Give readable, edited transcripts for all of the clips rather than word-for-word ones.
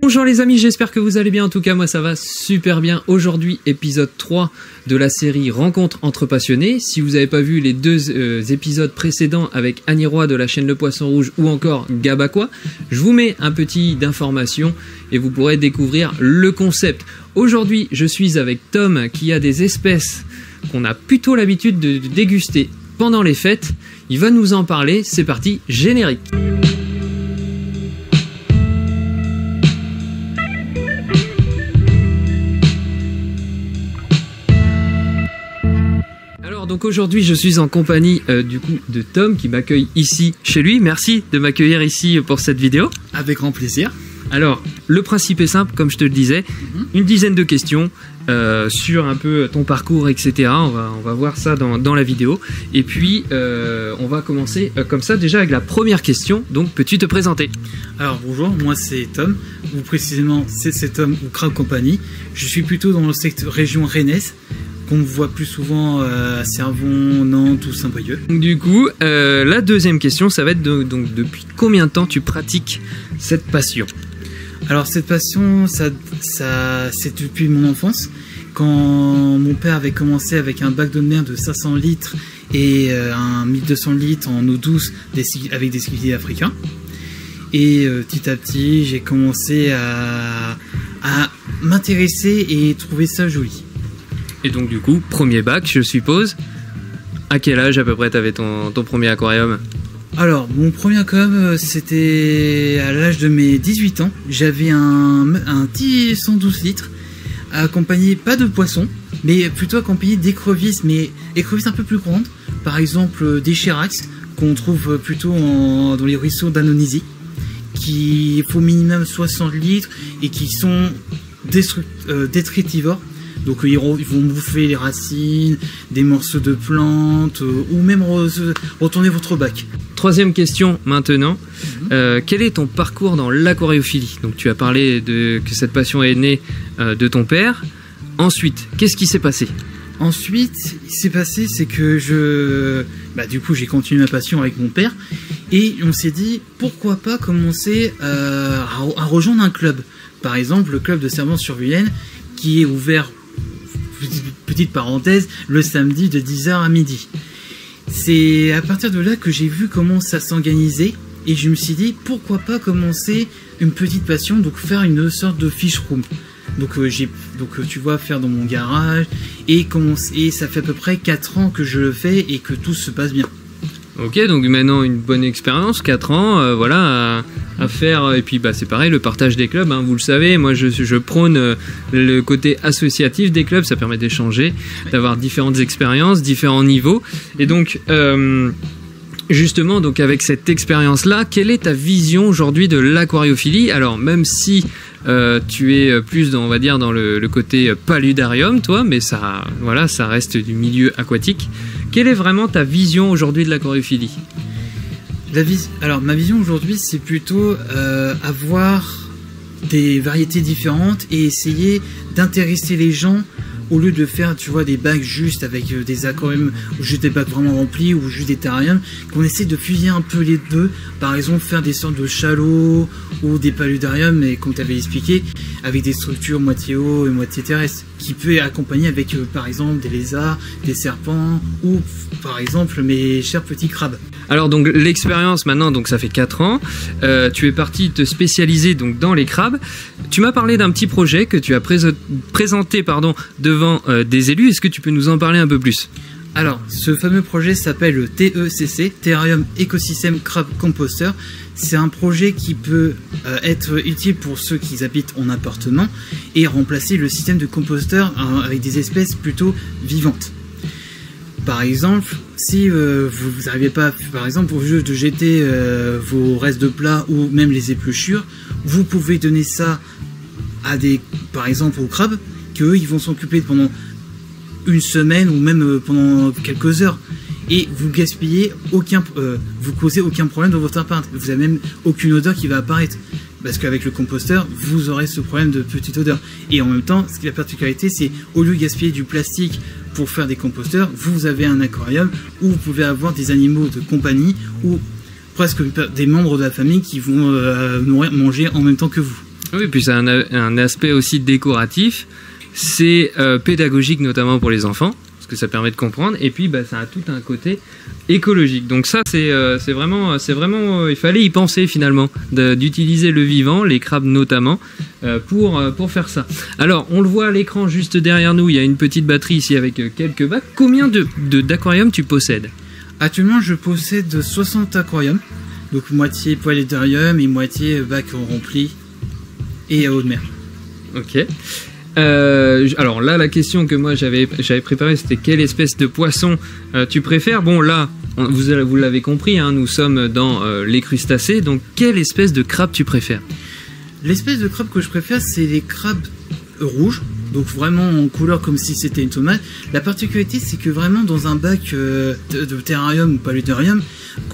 Bonjour les amis, j'espère que vous allez bien. En tout cas, moi ça va super bien. Aujourd'hui, épisode 3 de la série Rencontre entre passionnés. Si vous n'avez pas vu les deux épisodes précédents avec Annie Roy de la chaîne Le Poisson Rouge ou encore Gabaquois, je vous mets un petit d'informations et vous pourrez découvrir le concept. Aujourd'hui, je suis avec Tom qui a des espèces qu'on a plutôt l'habitude de déguster pendant les fêtes. Il va nous en parler. C'est parti, générique. Donc aujourd'hui je suis en compagnie du coup de Tom qui m'accueille ici chez lui. Merci de m'accueillir ici pour cette vidéo. Avec grand plaisir. Alors le principe est simple, comme je te le disais, une dizaine de questions sur un peu ton parcours, etc. On va voir ça dans la vidéo. Et puis on va commencer comme ça déjà avec la première question. Donc peux-tu te présenter? Alors bonjour, moi c'est Tom, ou précisément c'est Tom ou Crabe Company. Je suis plutôt dans le secteur région rennaise, qu'on voit plus souvent à Servon, Nantes ou Saint-Brieuc. Du coup, la deuxième question, ça va être donc depuis combien de temps tu pratiques cette passion? Alors cette passion, ça c'est depuis mon enfance. Quand mon père avait commencé avec un bac de mer de 500 litres et un 1200 litres en eau douce avec des cyclides africains. Et petit à petit, j'ai commencé à m'intéresser et trouver ça joli. Et donc du coup, premier bac, je suppose. À quel âge à peu près t'avais ton premier aquarium? Alors, mon premier aquarium, c'était à l'âge de mes 18 ans. J'avais un petit 112 litres, accompagné pas de poissons, mais plutôt accompagné d'écrevisses, mais écrevisses un peu plus grandes. Par exemple, des chirax, qu'on trouve plutôt dans les ruisseaux d'Anonisie, qui font minimum 60 litres et qui sont détritivores. Donc ils vont bouffer les racines, des morceaux de plantes, ou même retourner votre bac. Troisième question maintenant. Quel est ton parcours dans l'aquariophilie? Donc tu as parlé que cette passion est née de ton père. Ensuite, qu'est-ce qui s'est passé? Ensuite, ce qui s'est passé, c'est que du coup j'ai continué ma passion avec mon père. Et on s'est dit, pourquoi pas commencer à rejoindre un club. Par exemple, le club de Servon-sur-Vilaine, qui est ouvert, petite parenthèse, le samedi de 10h à midi. C'est à partir de là que j'ai vu comment ça s'organisait et je me suis dit pourquoi pas commencer une petite passion, donc faire une sorte de fish room. Donc tu vois, faire dans mon garage et ça fait à peu près 4 ans que je le fais et que tout se passe bien. Ok, donc maintenant une bonne expérience, 4 ans, voilà, à faire. Et puis c'est pareil, le partage des clubs, hein, vous le savez, moi je prône le côté associatif des clubs, ça permet d'échanger, d'avoir différentes expériences, différents niveaux. Et donc, justement, donc avec cette expérience-là, quelle est ta vision aujourd'hui de l'aquariophilie? Alors, même si tu es plus on va dire dans le côté paludarium, toi, mais ça reste du milieu aquatique. Quelle est vraiment ta vision aujourd'hui de l'aquariophilie? Alors ma vision aujourd'hui, c'est plutôt avoir des variétés différentes et essayer d'intéresser les gens au lieu de faire, tu vois, des bacs juste avec des aquariums ou juste des bacs vraiment remplis ou juste des terrariums, qu'on essaie de fusionner un peu les deux. Par exemple, faire des sortes de chalots ou des paludariums, et comme tu avais expliqué, avec des structures moitié eau et moitié terrestre, qui peut accompagner avec par exemple des lézards, des serpents ou par exemple mes chers petits crabes. Alors donc l'expérience maintenant, donc ça fait 4 ans, tu es parti te spécialiser donc dans les crabes. Tu m'as parlé d'un petit projet que tu as présenté devant des élus. Est-ce que tu peux nous en parler un peu plus? Alors, ce fameux projet s'appelle le TECC, Terrarium Ecosystem Crab Composter. C'est un projet qui peut être utile pour ceux qui habitent en appartement et remplacer le système de composteur avec des espèces plutôt vivantes. Par exemple, si vous n'arrivez pas, par exemple, au lieu de jeter vos restes de plats ou même les épluchures, vous pouvez donner ça à par exemple aux crabes, qu'eux ils vont s'occuper pendant une semaine ou même pendant quelques heures. Et vous gaspillez vous causez aucun problème dans votre appart. Vous n'avez même aucune odeur qui va apparaître. Parce qu'avec le composteur, vous aurez ce problème de petite odeur. Et en même temps, ce qui est la particularité, c'est au lieu de gaspiller du plastique pour faire des composteurs, vous avez un aquarium où vous pouvez avoir des animaux de compagnie ou presque des membres de la famille qui vont manger en même temps que vous. Oui, puis ça a un aspect aussi décoratif, c'est pédagogique notamment pour les enfants, parce que ça permet de comprendre, et puis ça a tout un côté écologique. Donc ça, c'est vraiment, il fallait y penser finalement, d'utiliser le vivant, les crabes notamment, pour faire ça. Alors, on le voit à l'écran juste derrière nous, il y a une petite batterie ici avec quelques bacs. Combien d'aquariums tu possèdes? Actuellement, je possède 60 aquariums, donc moitié poêlarium et moitié bac rempli et à eau de mer. Ok. Alors là, la question que moi j'avais préparée, c'était quelle espèce de poisson tu préfères. Bon là, vous l'avez compris, hein, nous sommes dans les crustacés, donc quelle espèce de crabe tu préfères? L'espèce de crabe que je préfère, c'est les crabes rouges, donc vraiment en couleur comme si c'était une tomate. La particularité, c'est que vraiment dans un bac de terrarium ou paludarium,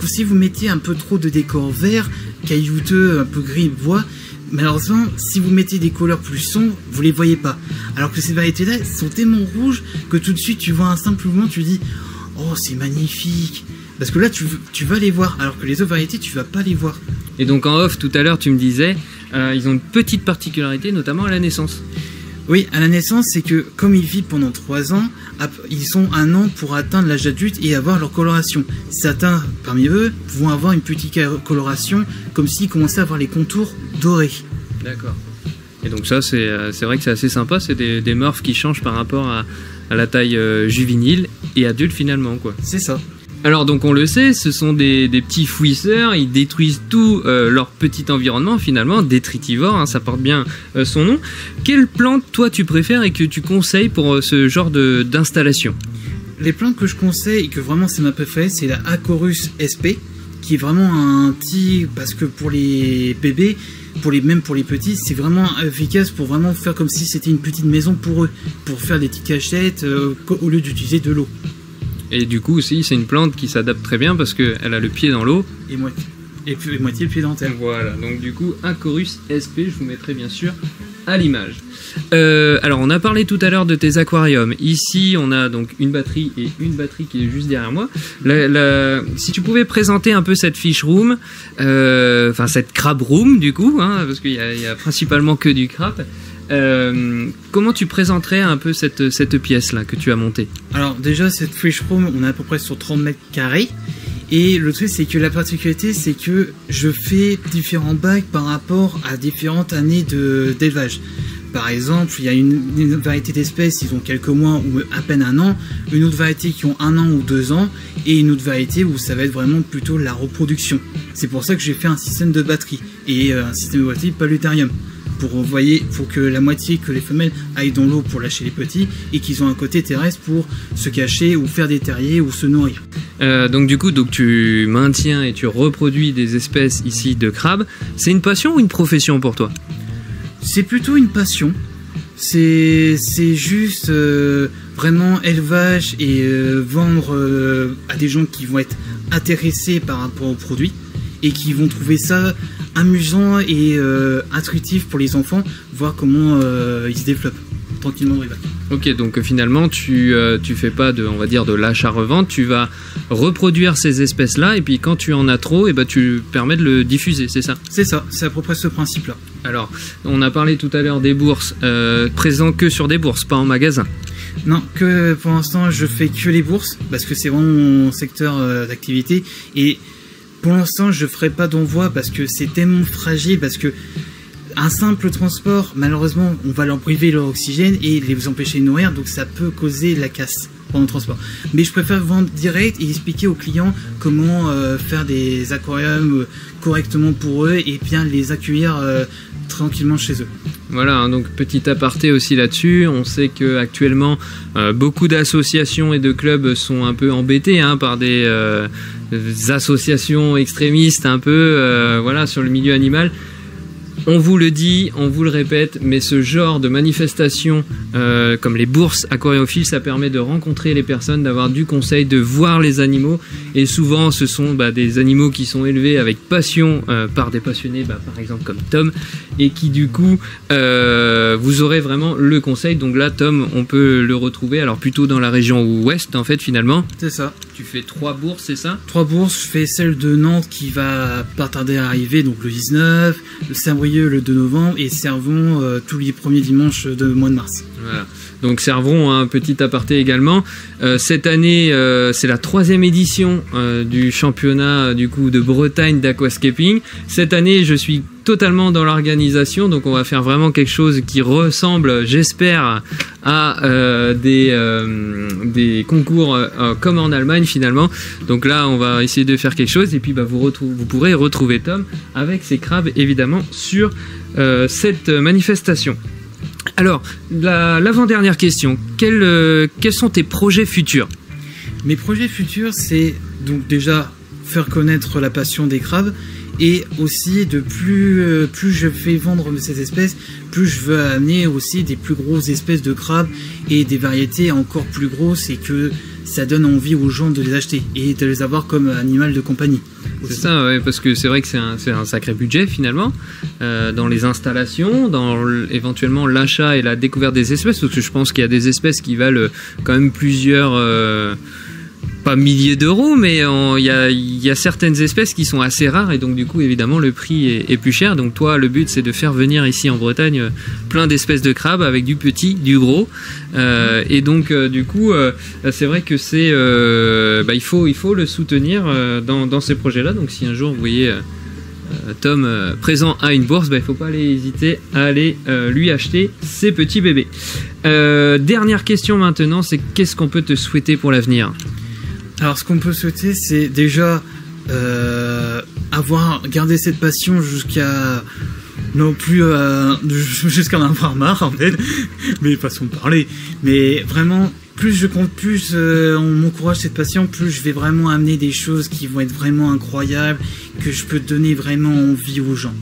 si vous mettez un peu trop de décor vert, caillouteux, un peu gris, bois, malheureusement, si vous mettez des couleurs plus sombres, vous les voyez pas. Alors que ces variétés-là sont tellement rouges que tout de suite, tu vois un simple mouvement, tu dis « Oh, c'est magnifique !» Parce que là, tu vas les voir, alors que les autres variétés, tu vas pas les voir. Et donc en off, tout à l'heure, tu me disais, ils ont une petite particularité, notamment à la naissance. Oui, à la naissance, c'est que comme ils vivent pendant 3 ans, ils ont 1 an pour atteindre l'âge adulte et avoir leur coloration. Certains parmi eux vont avoir une petite coloration comme s'ils commençaient à avoir les contours dorés. D'accord. Et donc ça, c'est vrai que c'est assez sympa, c'est des morphes qui changent par rapport à la taille juvénile et adulte finalement, quoi. C'est ça. Alors donc on le sait, ce sont des petits fouisseurs, ils détruisent tout leur petit environnement finalement, détritivores, hein, ça porte bien son nom. Quelle plante toi tu préfères et que tu conseilles pour ce genre d'installation? Les plantes que je conseille et que vraiment c'est ma préférée, c'est la Acorus SP, qui est vraiment un petit, parce que pour les bébés, même pour les petits, c'est vraiment efficace pour vraiment faire comme si c'était une petite maison pour eux, pour faire des petites cachettes au lieu d'utiliser de l'eau. Et du coup aussi c'est une plante qui s'adapte très bien parce qu'elle a le pied dans l'eau et moitié le pied dans terre. Voilà, donc du coup Acorus SP, je vous mettrai bien sûr à l'image. Alors on a parlé tout à l'heure de tes aquariums. Ici on a donc une batterie et une batterie qui est juste derrière moi. Si tu pouvais présenter un peu cette fish room, enfin cette crab room du coup, hein, parce qu'il y a principalement que du crabe. Comment tu présenterais un peu cette pièce là que tu as montée? Alors déjà cette fish room, on est à peu près sur 30 mètres carrés. Et le truc c'est que la particularité c'est que je fais différents bacs par rapport à différentes années d'élevage. Par exemple, il y a une variété d'espèces, ils ont quelques mois ou à peine 1 an, une autre variété qui ont 1 an ou 2 ans, et une autre variété où ça va être vraiment plutôt la reproduction. C'est pour ça que j'ai fait un système de batterie et un système de batterie paludarium. Pour que la moitié, que les femelles aillent dans l'eau pour lâcher les petits et qu'ils ont un côté terrestre pour se cacher ou faire des terriers ou se nourrir. Donc du coup, tu maintiens et tu reproduis des espèces ici de crabes. C'est une passion ou une profession pour toi? C'est plutôt une passion. C'est juste vraiment élevage et vendre à des gens qui vont être intéressés par rapport aux produits et qui vont trouver ça amusant et intuitif pour les enfants, voir comment ils se développent tranquillement dans les bacs. Ok, donc finalement tu fais pas on va dire de l'achat-revente, tu vas reproduire ces espèces-là et puis quand tu en as trop, et tu permets de le diffuser, c'est ça? C'est ça, c'est à peu près ce principe-là. Alors, on a parlé tout à l'heure des bourses, présent que sur des bourses, pas en magasin. Non, que pour l'instant je fais que les bourses parce que c'est vraiment mon secteur d'activité et pour l'instant je ferai pas d'envoi parce que c'est tellement fragile, parce que un simple transport, malheureusement on va leur priver leur oxygène et les empêcher de nourrir, donc ça peut causer la casse pendant le transport. Mais je préfère vendre direct et expliquer aux clients comment faire des aquariums correctement pour eux et bien les accueillir tranquillement chez eux. Voilà, hein, donc petit aparté aussi là-dessus, on sait que actuellement beaucoup d'associations et de clubs sont un peu embêtés par des associations extrémistes un peu voilà, sur le milieu animal. On vous le dit, on vous le répète, mais ce genre de manifestation comme les bourses aquariophiles, ça permet de rencontrer les personnes, d'avoir du conseil, de voir les animaux. Et souvent, ce sont des animaux qui sont élevés avec passion par des passionnés, par exemple comme Tom, et qui du coup, vous aurez vraiment le conseil. Donc là, Tom, on peut le retrouver, alors plutôt dans la région ouest, en fait, finalement. C'est ça. tu fais 3 bourses, c'est ça? 3 bourses, je fais celle de Nantes qui va pas tarder à arriver, donc le 19, le Saint-Brieuc le 2 novembre et Cervon tous les premiers dimanches de mois de mars. Voilà. Donc Cervon, un petit aparté également. Cette année, c'est la 3e édition du championnat du coup de Bretagne d'aquascaping. Cette année, je suis totalement dans l'organisation, donc on va faire vraiment quelque chose qui ressemble, j'espère, à des concours comme en Allemagne finalement. Donc là, on va essayer de faire quelque chose et puis bah, vous pourrez retrouver Tom avec ses crabes évidemment sur cette manifestation. Alors, l'avant-dernière question, quels sont tes projets futurs? Mes projets futurs, c'est donc déjà faire connaître la passion des crabes et aussi de plus je fais vendre cette espèce, plus je veux amener aussi des plus grosses espèces de crabes et des variétés encore plus grosses et que ça donne envie aux gens de les acheter et de les avoir comme animal de compagnie. C'est ça, ouais, parce que c'est vrai que c'est un sacré budget finalement dans les installations, dans éventuellement l'achat et la découverte des espèces, parce que je pense qu'il y a des espèces qui valent quand même plusieurs, pas milliers d'euros, mais il y a certaines espèces qui sont assez rares et donc du coup évidemment le prix est plus cher. Donc toi, le but c'est de faire venir ici en Bretagne plein d'espèces de crabes avec du petit, du gros, et donc du coup c'est vrai que c'est il faut le soutenir dans ces projets-là. Donc si un jour vous voyez Tom présent à une bourse, il ne faut pas hésiter à aller lui acheter ses petits bébés. Dernière question maintenant, c'est qu'est-ce qu'on peut te souhaiter pour l'avenir? Alors ce qu'on peut souhaiter, c'est déjà avoir gardé cette passion jusqu'à non plus jusqu'à en avoir marre en fait, mais façon de parler. Mais vraiment, plus je compte, plus on m'encourage cette passion, plus je vais vraiment amener des choses qui vont être vraiment incroyables, que je peux donner vraiment envie aux gens.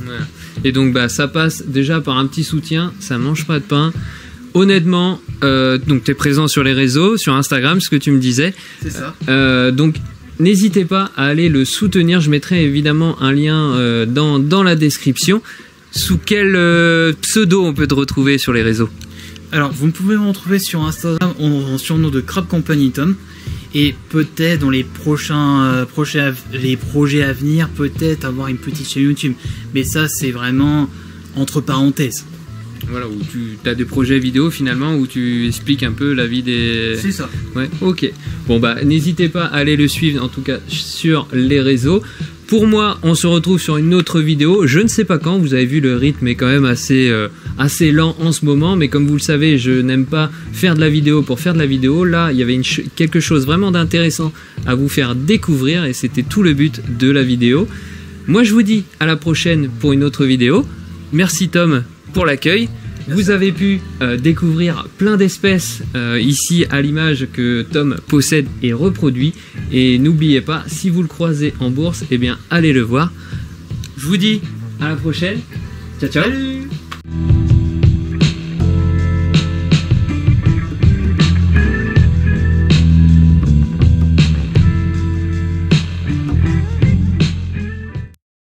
Voilà. Et donc bah ça passe déjà par un petit soutien, ça mange pas de pain. Honnêtement, donc tu es présent sur les réseaux, sur Instagram, ce que tu me disais. C'est ça. Donc n'hésitez pas à aller le soutenir. Je mettrai évidemment un lien dans la description. Sous quel pseudo on peut te retrouver sur les réseaux? Alors, vous pouvez me retrouver sur Instagram en surnom de Crab Company Tom. Et peut-être dans les projets à venir, peut-être avoir une petite chaîne YouTube. Mais ça, c'est vraiment entre parenthèses. Voilà, où tu as des projets vidéo finalement où tu expliques un peu la vie des... C'est ça. Ouais, ok. Bon bah n'hésitez pas à aller le suivre en tout cas sur les réseaux. Pour moi, on se retrouve sur une autre vidéo. Je ne sais pas quand, vous avez vu le rythme est quand même assez lent en ce moment, mais comme vous le savez, je n'aime pas faire de la vidéo pour faire de la vidéo. Là, il y avait quelque chose vraiment d'intéressant à vous faire découvrir et c'était tout le but de la vidéo. Moi, je vous dis à la prochaine pour une autre vidéo. Merci Tom pour l'accueil. Vous avez pu découvrir plein d'espèces ici à l'image que Tom possède et reproduit. Et n'oubliez pas, si vous le croisez en bourse, eh bien allez le voir. Je vous dis à la prochaine. Ciao ciao. Salut.